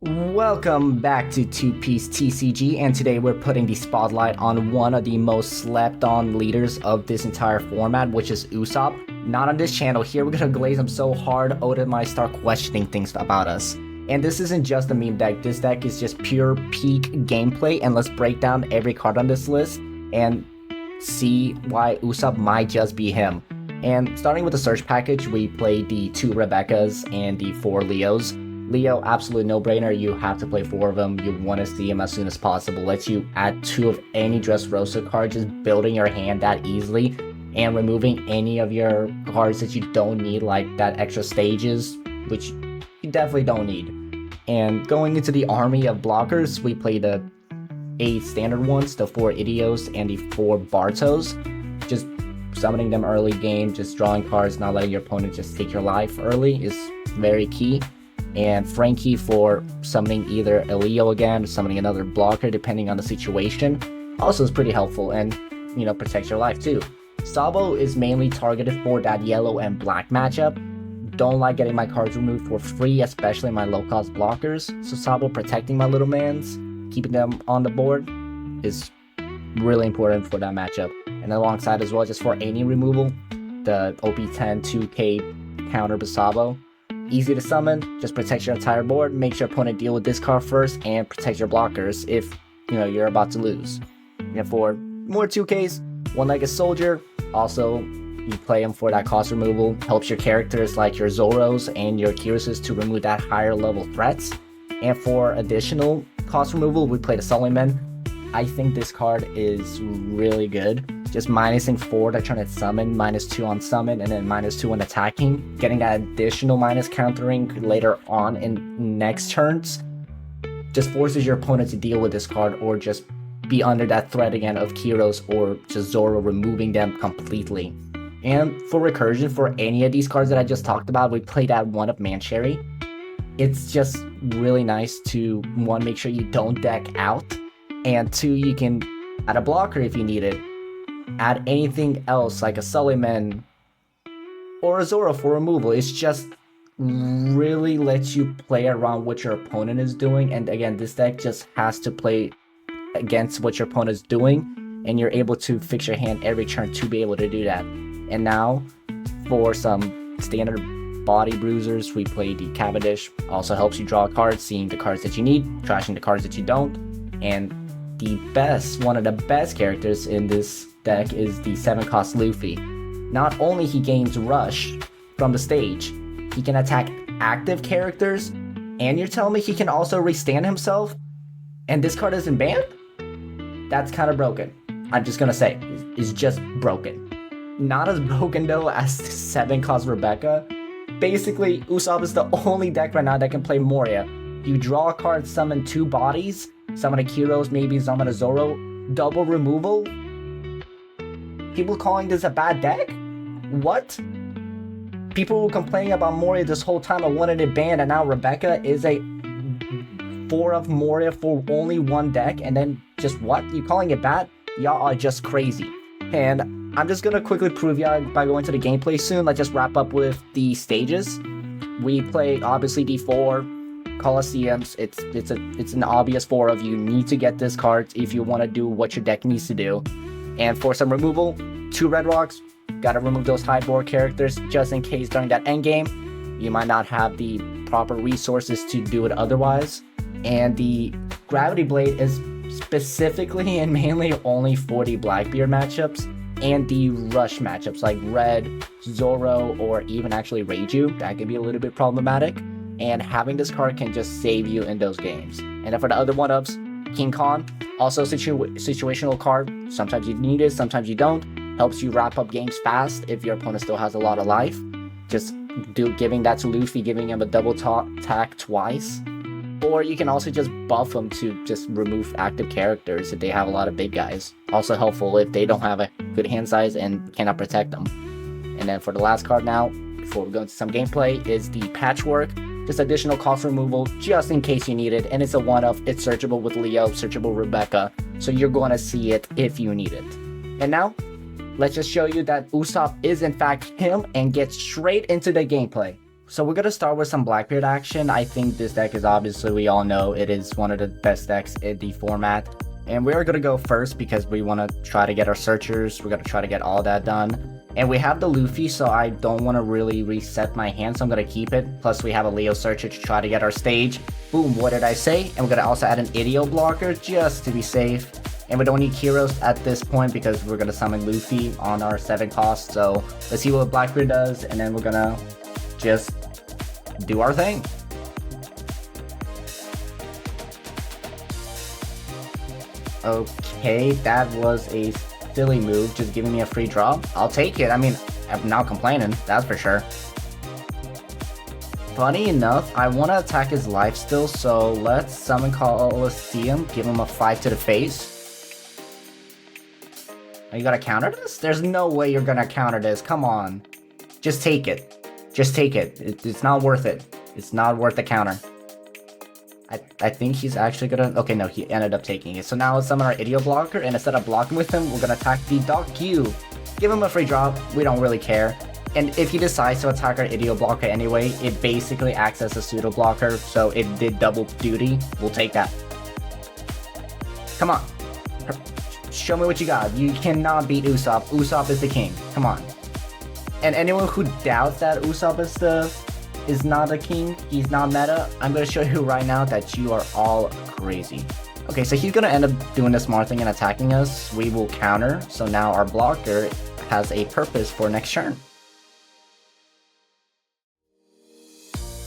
Welcome back to Two Piece TCG, and today we're putting the spotlight on one of the most slept on leaders of this entire format, which is Usopp. Not on this channel. Here we're gonna glaze him so hard, Oda might start questioning things about us. And this isn't just a meme deck, this deck is just pure peak gameplay, and let's break down every card on this list and see why Usopp might just be him. And starting with the search package, we played the 2 Rebekahs and the 4 Leos. Leo, absolute no-brainer, you have to play 4 of them, you want to see him as soon as possible. Lets you add 2 of any Dressrosa card, just building your hand that easily, and removing any of your cards that you don't need, like that extra stages, which you definitely don't need. And going into the army of blockers, we play the 8 standard ones, the 4 Idios and the 4 Bartos. Just summoning them early game, just drawing cards, not letting your opponent just take your life early is very key. And Frankie for summoning either a Leo again, summoning another blocker depending on the situation, also is pretty helpful and, you know, protects your life too. Sabo is mainly targeted for that yellow and black matchup. Don't like getting my cards removed for free, especially my low cost blockers, so Sabo protecting my little mans, keeping them on the board, is really important for that matchup. And alongside as well, just for any removal, the OP10 2k counter Sabo. Easy to summon, just protects your entire board, makes your opponent deal with this card first, and protects your blockers if, you know, you're about to lose. And for more 2Ks, one-legged soldier, also you play him for that cost removal, helps your characters like your Zoros and your Kiruses to remove that higher level threats. And for additional cost removal, we play the Suliman. I think this card is really good. Just minusing 4 to trying to summon, -2 on summon, and then -2 on attacking. Getting that additional minus countering later on in next turns just forces your opponent to deal with this card or just be under that threat again of Kiros or just Zoro, removing them completely. And for recursion, for any of these cards that I just talked about, we play that 1 of Mancherry. It's just really nice to, 1, make sure you don't deck out, and 2, you can add a blocker if you need it. Add anything else like a Suliman or a Zoro for removal. It's just really lets you play around what your opponent is doing, and again, this deck just has to play against what your opponent is doing, and you're able to fix your hand every turn to be able to do that. And now for some standard body bruisers, we play the Cavendish. Also helps you draw cards, seeing the cards that you need, trashing the cards that you don't. And the best, one of the best characters in this deck is the 7 cost Luffy. Not only he gains rush from the stage, he can attack active characters, and you're telling me he can also restand himself, and this card isn't banned? That's kind of broken. I'm just gonna say, it's just broken. Not as broken though as 7 cost Rebekah. Basically, Usopp is the only deck right now that can play Moria. You draw a card, summon 2 bodies, summon a Kiros, maybe summon a Zoro, double removal. People calling this a bad deck? What? People were complaining about Moria this whole time and wanted it banned, and now Rebekah is a 4 of Moria for only 1 deck, and then just what? You calling it bad? Y'all are just crazy. And I'm just gonna quickly prove y'all by going to the gameplay soon. Let's just wrap up with the stages. We play obviously D4 Colosseums. It's an obvious 4 of you need to get this card if you want to do what your deck needs to do. And for some removal, 2 Red Rocks. Gotta remove those high board characters just in case during that end game you might not have the proper resources to do it otherwise. And the Gravity Blade is specifically and mainly only for the Blackbeard matchups and the Rush matchups like Red, Zoro, or even actually Reiju. That can be a little bit problematic, and having this card can just save you in those games. And then for the other 1-ups, King Khan, also situational card. Sometimes you need it, sometimes you don't. Helps you wrap up games fast if your opponent still has a lot of life. Just giving that to Luffy, giving him a double attack twice. Or you can also just buff them to just remove active characters if they have a lot of big guys. Also helpful if they don't have a good hand size and cannot protect them. And then for the last card now, before we go into some gameplay, is the Patchwork. Just additional cost removal just in case you need it. And it's a 1-of, it's searchable with Leo, searchable Rebekah. So you're going to see it if you need it. And now, let's just show you that Usopp is in fact him and get straight into the gameplay. So we're gonna start with some Blackbeard action. I think this deck is obviously, we all know, it is one of the best decks in the format. And we are gonna go first because we wanna try to get our searchers. We're gonna try to get all that done. And we have the Luffy, so I don't wanna really reset my hand, so I'm gonna keep it. Plus we have a Leo searcher to try to get our stage. Boom, what did I say? And we're gonna also add an Idio blocker just to be safe. And we don't need heroes at this point because we're gonna summon Luffy on our 7 cost. So let's see what Blackbeard does, and then we're gonna just do our thing. Okay, that was a silly move, just giving me a free draw. I'll take it. I mean, I'm not complaining, that's for sure. Funny enough, I want to attack his life still, so let's summon Colosseum, give him a 5 to the face. Are you gonna counter this? There's no way you're gonna counter this, come on. Just take it. Just take it. It's not worth it. It's not worth the counter. I think he's actually gonna... Okay, no, he ended up taking it. So now let's summon our Idio blocker, and instead of blocking with him, we're gonna attack the Doc Q. Give him a free drop. We don't really care. And if he decides to attack our Idio blocker anyway, it basically acts as a pseudo blocker, so it did double duty. We'll take that. Come on. Show me what you got. You cannot beat Usopp. Usopp is the king. Come on. And anyone who doubts that Usopp is not a king, he's not meta, I'm going to show you right now that you are all crazy. Okay, so he's going to end up doing the smart thing and attacking us. We will counter, so now our blocker has a purpose for next turn.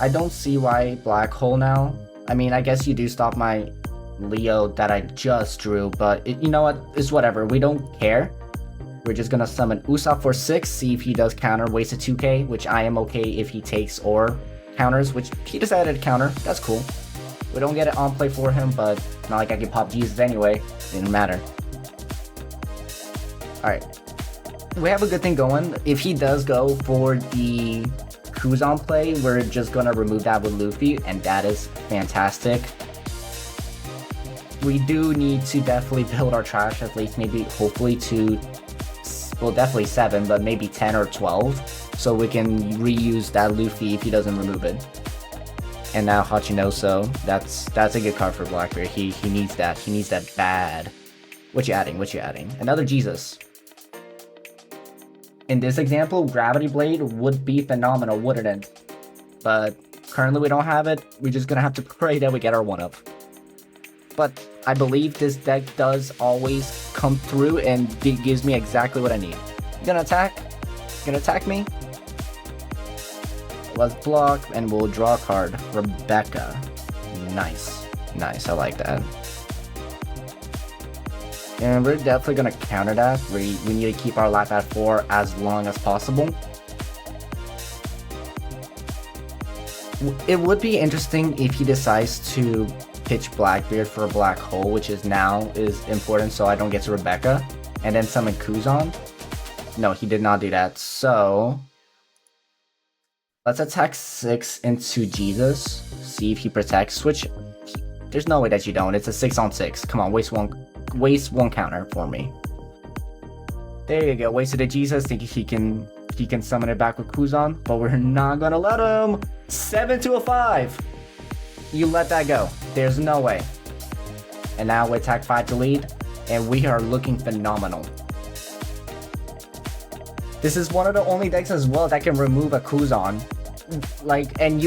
I don't see why Black Hole now. I mean, I guess you do stop my Leo that I just drew, but you know what? It's whatever. We don't care. We're just gonna summon Usopp for 6, see if he does counter, waste a 2k, which I am okay if he takes or counters, which he decided to counter. That's cool. We don't get it on play for him, but not like I can pop Jesus anyway. Didn't matter. Alright. We have a good thing going. If he does go for the Kuzan play, we're just gonna remove that with Luffy, and that is fantastic. We do need to definitely build our trash, at least maybe hopefully to... Well, definitely 7, but maybe 10 or 12, so we can reuse that Luffy if he doesn't remove it. And now Hachinoso, that's a good card for Blackbeard. He needs that. He needs that bad. What you adding? What you adding? Another Jesus. In this example, Gravity Blade would be phenomenal, wouldn't it? But currently we don't have it. We're just gonna have to pray that we get our 1-up. But I believe this deck does always come through and it gives me exactly what I need. You gonna attack? You gonna attack me? Let's block and we'll draw a card. Rebecca. Nice. Nice, I like that. And we're definitely gonna counter that. We need to keep our life at 4 as long as possible. It would be interesting if he decides to pitch Blackbeard for a Black Hole, which is important so I don't get to Rebecca, and then summon Kuzan. No, he did not do that, so let's attack 6 into Jesus, see if he protects, which there's no way that you don't. It's a 6-on-6. Come on, waste one counter for me. There you go, wasted a Jesus, thinking he can summon it back with Kuzan, but we're not gonna let him. 7 to a 5. You let that go. There's no way. And now we attack 5 to lead, and we are looking phenomenal. This is one of the only decks as well that can remove a Kuzan. Like, and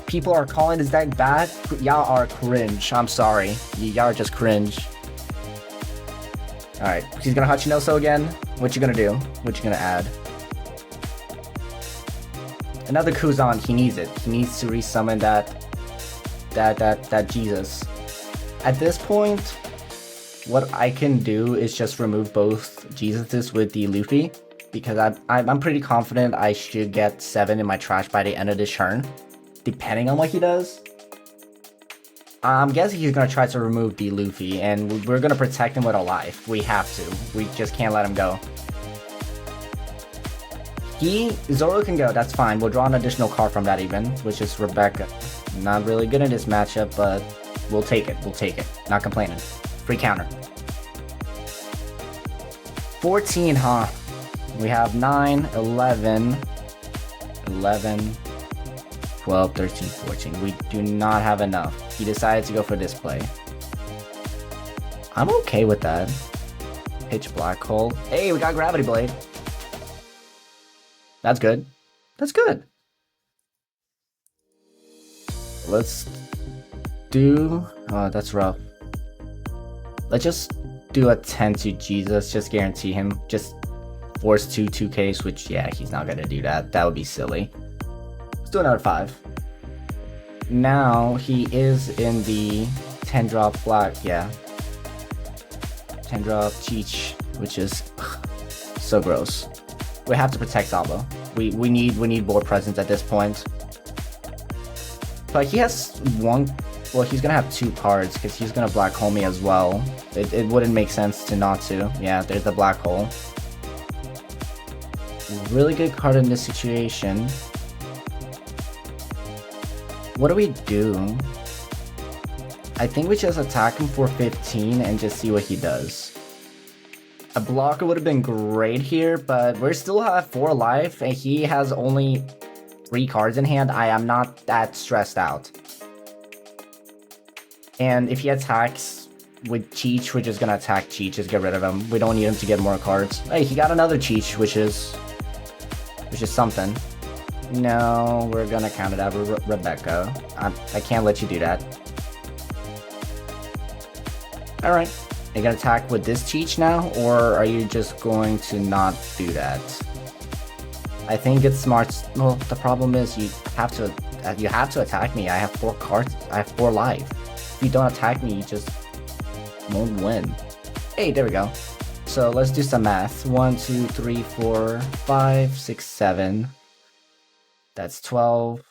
people are calling this deck bad. Y'all are cringe. I'm sorry. Y'all are just cringe. Alright, he's gonna Hachinoso again. What you gonna do? What you gonna add? Another Kuzan, he needs it. He needs to resummon that Jesus. At this point, what I can do is just remove both Jesuses with the Luffy, because I'm pretty confident I should get 7 in my trash by the end of this turn, depending on what he does. I'm guessing he's gonna try to remove the Luffy, and we're gonna protect him with our life. We have to. We just can't let him go. Zoro can go, that's fine. We'll draw an additional card from that even, which is Rebecca. Not really good in this matchup, but we'll take it. We'll take it. Not complaining. Free counter. 14, huh? We have 9, 11, 12, 13, 14. We do not have enough. He decided to go for this play. I'm okay with that. Pitch black hole. Hey, we got gravity blade. That's good. That's good. Let's do... Oh, that's rough. Let's just do a 10 to Jesus. Just guarantee him. Just force 2Ks, which, yeah, he's not gonna do that. That would be silly. Let's do another 5. Now, he is in the 10 drop black, yeah. 10 drop Cheech, which is so gross. We have to protect Sabo. We need board presence at this point. But he has one... Well, he's gonna have 2 cards, because he's gonna black hole me as well. It wouldn't make sense to not to. Yeah, there's the black hole. Really good card in this situation. What do we do? I think we just attack him for 15 and just see what he does. A blocker would have been great here, but we still have 4 life, and he has only 3 cards in hand. I am not that stressed out. And if he attacks with Cheech, we're just gonna attack Cheech, just get rid of him. We don't need him to get more cards. Hey, he got another Cheech, which is something. No, we're gonna count it out, Rebecca. I can't let you do that. Alright. Are you gonna attack with this Cheech now, or are you just going to not do that? I think it's smart. Well, the problem is you have to attack me. I have 4 cards. I have 4 life. If you don't attack me, you just won't win. Hey, there we go. So let's do some math. 1, 2, 3, 4, 5, 6, 7. That's 12.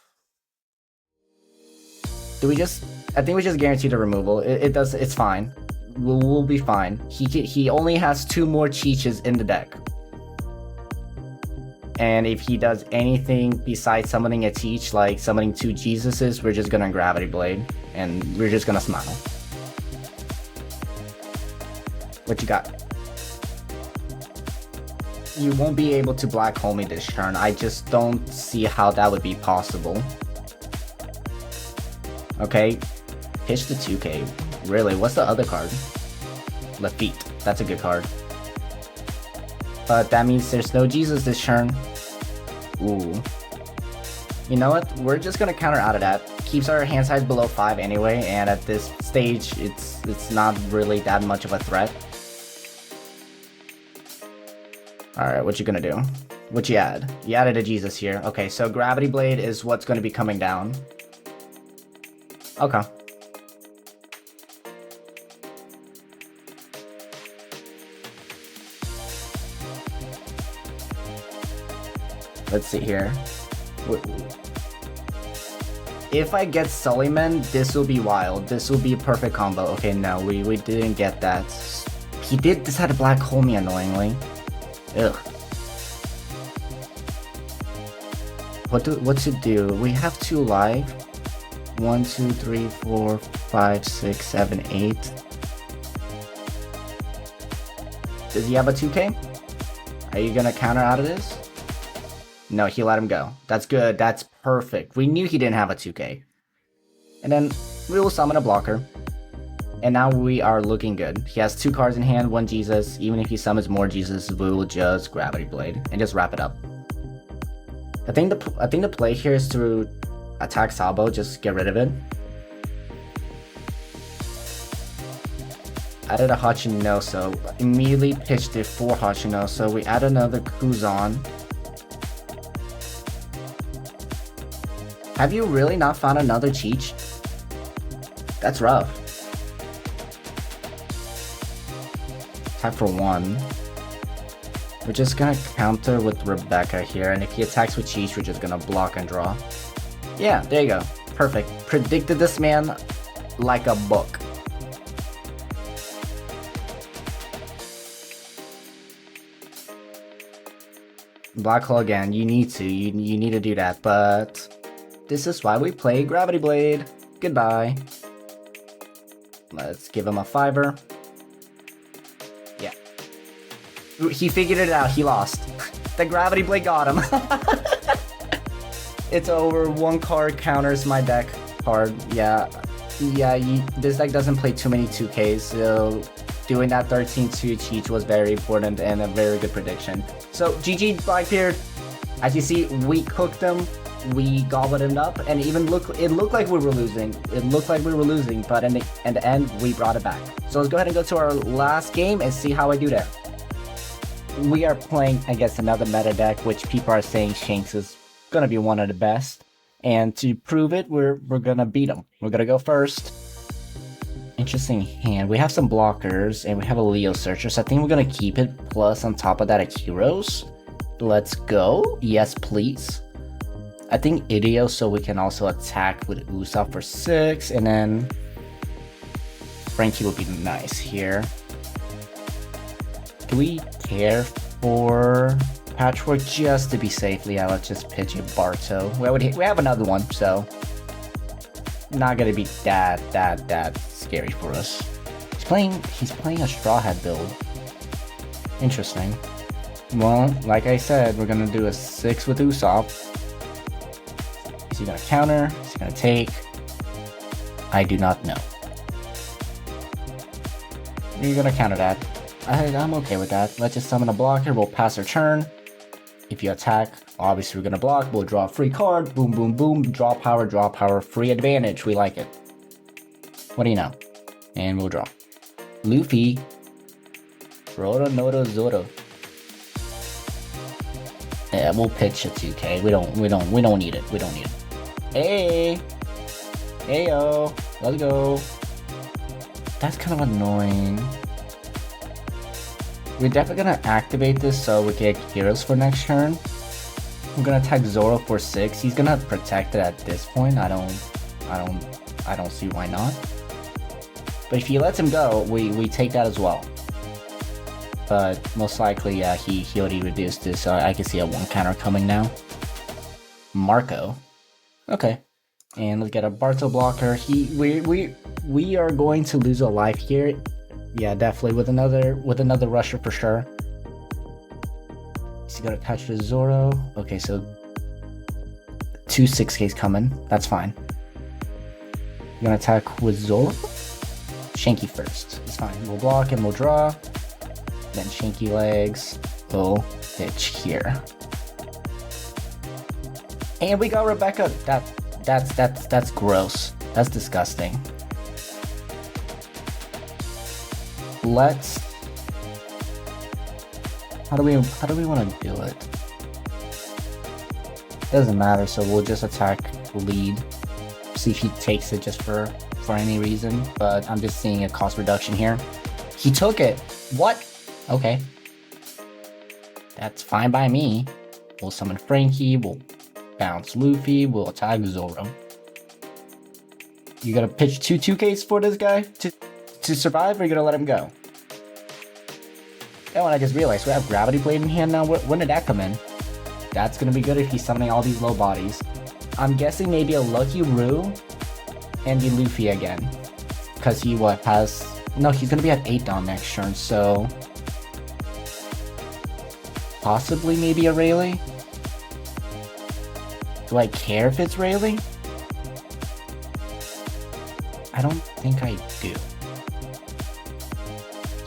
I think we just guarantee the removal. It's fine. We'll be fine. He only has 2 more Cheeches in the deck. And if he does anything besides summoning a Cheech, like summoning 2 Jesuses, we're just gonna Gravity Blade. And we're just gonna smile. What you got? You won't be able to black hole me this turn. I just don't see how that would be possible. Okay. Pitch the 2K. Really? What's the other card? Lafitte. That's a good card. But that means there's no Jesus this turn. Ooh. You know what? We're just gonna counter out of that. Keeps our hand size below 5 anyway, and at this stage, it's not really that much of a threat. Alright, what you gonna do? What you add? You added a Jesus here. Okay, so Gravity Blade is what's gonna be coming down. Okay. Let's see here. If I get Sullyman, this will be wild. This will be a perfect combo. Okay, no, we didn't get that. He did decide to black hole me annoyingly. Ugh. What to do? We have 2 life. 1, 2, 3, 4, 5, 6, 7, 8. Does he have a 2K? Are you gonna counter out of this? No, he let him go. That's good. That's perfect. We knew he didn't have a 2K. And then we will summon a blocker. And now we are looking good. He has 2 cards in hand, 1 Jesus. Even if he summons more Jesus, we will just Gravity Blade and just wrap it up. I think the play here is to attack Sabo, just get rid of it. Added a Hachinoso. Immediately pitched it for Hachinoso. We add another Kuzan. Have you really not found another Cheech? That's rough. Attack for 1. We're just gonna counter with Rebecca here, and if he attacks with Cheech, we're just gonna block and draw. Yeah, there you go. Perfect. Predicted this man like a book. Black hole again. You need to. You need to do that, but this is why we play Gravity Blade. Goodbye. Let's give him a 5-er. Yeah. He figured it out. He lost. The Gravity Blade got him. It's over. One card counters my deck card. Yeah. This deck doesn't play too many 2Ks, so doing that 13-2 cheat was very important and a very good prediction. So GG Blackbeard. As you see, we cooked them, we gobbled it up, and it looked like we were losing. But in the end, we brought it back. So let's go ahead and go to our last game and see how I do there. We are playing against another meta deck, which people are saying Shanks is gonna be one of the best. And to prove it, we're gonna beat them. We're gonna go first. Interesting hand. We have some blockers, and we have a Leo Searcher, so I think we're gonna keep it. Plus, on top of that, a Heroes. Let's go. Yes, please. I think Idio, so we can also attack with Usopp for 6, and then Frankie would be nice here. Do we care for Patchwork just to be safe? Yeah, let's just pitch a Barto. We have another one, so not gonna be that scary for us. He's playing a Straw Hat build. Interesting. Well, like I said, we're gonna do a 6 with Usopp. Is he gonna counter? Is he gonna take? I do not know. You're gonna counter that. I'm okay with that. Let's just summon a blocker. We'll pass our turn. If you attack, obviously we're gonna block. We'll draw a free card. Boom, boom, boom. Draw power. Free advantage. We like it. What do you know? And we'll draw. Luffy. Roro Nodo Zoro. Yeah, we'll pitch a 2K. We don't need it. We don't need it. Hey! Heyo! Let's go. That's kind of annoying. We're definitely gonna activate this so we get heroes for next turn. We're gonna attack Zoro for 6. He's gonna protect it at this point. I don't see why not. But if he lets him go, we take that as well. But most likely, yeah, he already reduced this, so I can see a 1 counter coming now. Marco. Okay. And let's get a Barto blocker. We are going to lose a life here. Yeah, definitely with another rusher for sure. Is he gonna attach to Zoro? Okay, so 2 6Ks coming. That's fine. You're gonna attack with Zoro? Shanky first. It's fine. We'll block and we'll draw. Then Shanky legs will pitch here. And we got Rebecca. That's gross. That's disgusting. Let's. How do we want to do it? Doesn't matter. So we'll just attack lead. See if he takes it just for any reason. But I'm just seeing a cost reduction here. He took it. What? Okay. That's fine by me. We'll summon Frankie. We'll bounce Luffy. We'll attack Zoro. You gonna pitch 2 2Ks for this guy to survive, or you gonna let him go? Oh, and I just realized we have Gravity Blade in hand now. When did that come in? That's gonna be good if he's summoning all these low bodies. I'm guessing maybe a Lucky Roo and the Luffy again. Because he has... No, he's gonna be at 8 down next turn, so... Possibly maybe a Rayleigh? Do I care if it's Rayleigh? I don't think I do.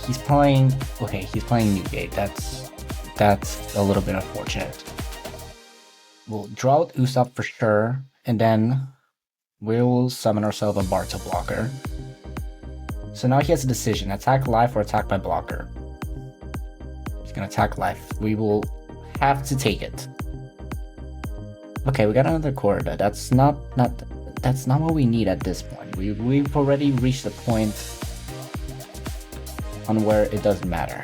He's playing... Okay, he's playing Newgate. That's a little bit unfortunate. We'll draw with Usopp for sure, and then we'll summon ourselves a Barto blocker. So now he has a decision, attack life or attack my blocker. He's gonna attack life. We will have to take it. Okay, we got another Corda. That's not what we need at this point. We've already reached the point on where it doesn't matter.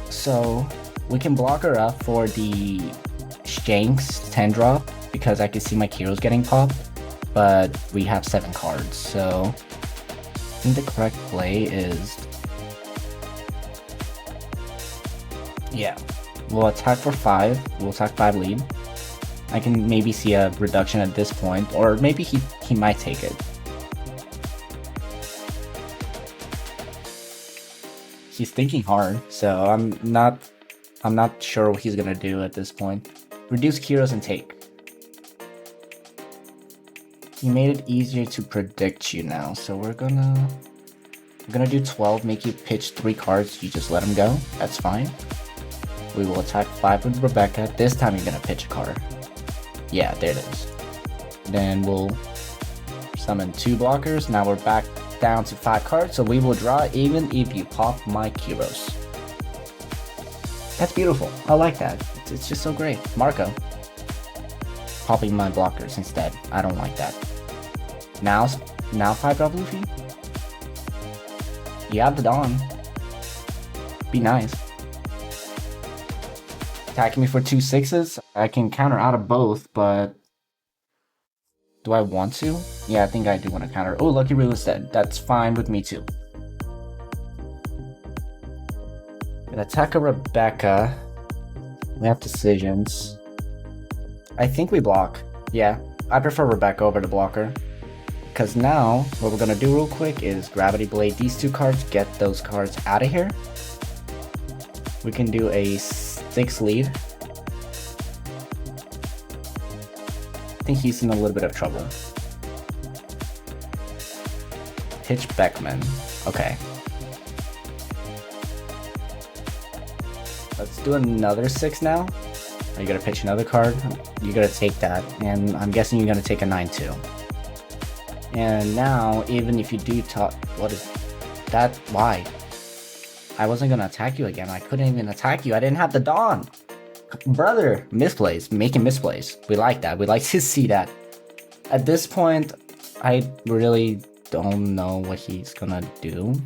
So we can block her up for the Shanks 10 drop because I can see my heroes getting popped, but we have 7 cards, so I think the correct play is... Yeah, we'll attack for 5, we'll attack 5 lead. I can maybe see a reduction at this point, or maybe he might take it. He's thinking hard, so I'm not sure what he's gonna do at this point. Reduce Kiros and take. He made it easier to predict you now, so we're gonna do 12, make you pitch 3 cards, you just let him go, that's fine. We will attack 5 with Rebecca, this time you're gonna pitch a card. Yeah, there it is. Then we'll summon 2 blockers, now we're back down to 5 cards, so we will draw even if you pop my Kiros. That's beautiful, I like that, it's just so great. Marco. Popping my blockers instead, I don't like that. Now 5-drop Luffy? You have the Dawn. Be nice. Attacking me for 2 6s? I can counter out of both, but... do I want to? Yeah, I think I do want to counter. Oh, Lucky Reel is dead. That's fine with me too. Gonna attack a Rebecca. We have decisions. I think we block. Yeah, I prefer Rebecca over the blocker. Because now, what we're gonna do real quick is Gravity Blade these 2 cards, get those cards out of here. We can do a 6 lead. I think he's in a little bit of trouble. Pitch Beckman. Okay. Let's do another 6 now. Are you gonna pitch another card? You're gonna take that, and I'm guessing you're gonna take a 9-2. And now, even if you do top, what is that? Why? I wasn't gonna attack you again. I couldn't even attack you. I didn't have the Dawn. Brother, misplays, making misplays. We like that. We like to see that. At this point, I really don't know what he's gonna do.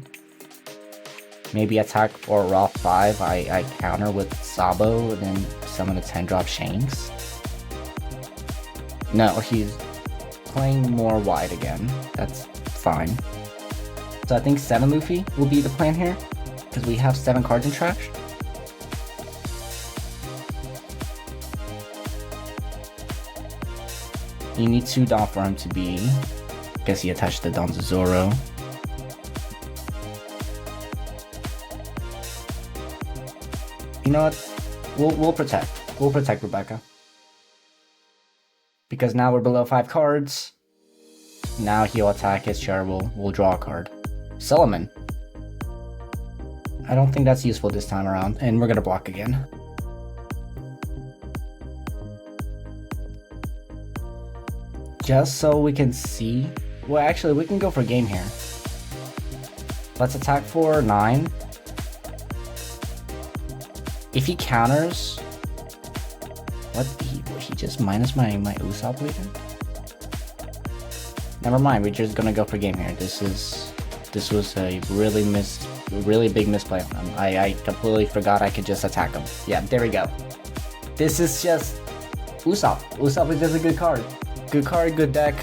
Maybe attack or raw 5. I counter with Sabo and then summon a 10-drop Shanks. No, he's playing more wide again. That's fine. So I think 7 Luffy will be the plan here, because we have 7 cards in trash. You need 2 Dawn for him to be... guess he attached the Dawn to Zoro. You know what? We'll protect. We'll protect Rebecca. Because now we're below 5 cards. Now he'll attack his chair, we'll draw a card. Solomon. I don't think that's useful this time around, and we're gonna block again. Just so we can see. Well, actually, we can go for game here. Let's attack for 9. If he counters... what? He just minus my Usopp later? Never mind, we're just gonna go for game here. This was a really big misplay on him. I completely forgot I could just attack him. Yeah, there we go. This is just Usopp. Usopp is just a good card. Good card, good deck.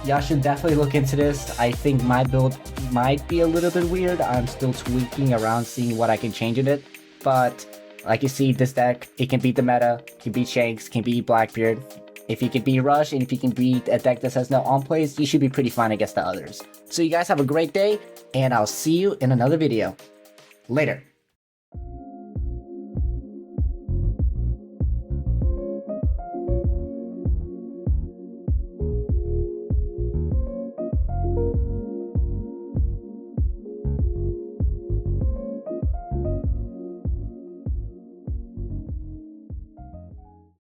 Y'all should definitely look into this. I think my build might be a little bit weird. I'm still tweaking around, seeing what I can change in it. But like you see, this deck, it can beat the meta, can beat Shanks, can beat Blackbeard. If you can beat Rush, and if you can beat a deck that has no on-plays, you should be pretty fine against the others. So you guys have a great day, and I'll see you in another video. Later.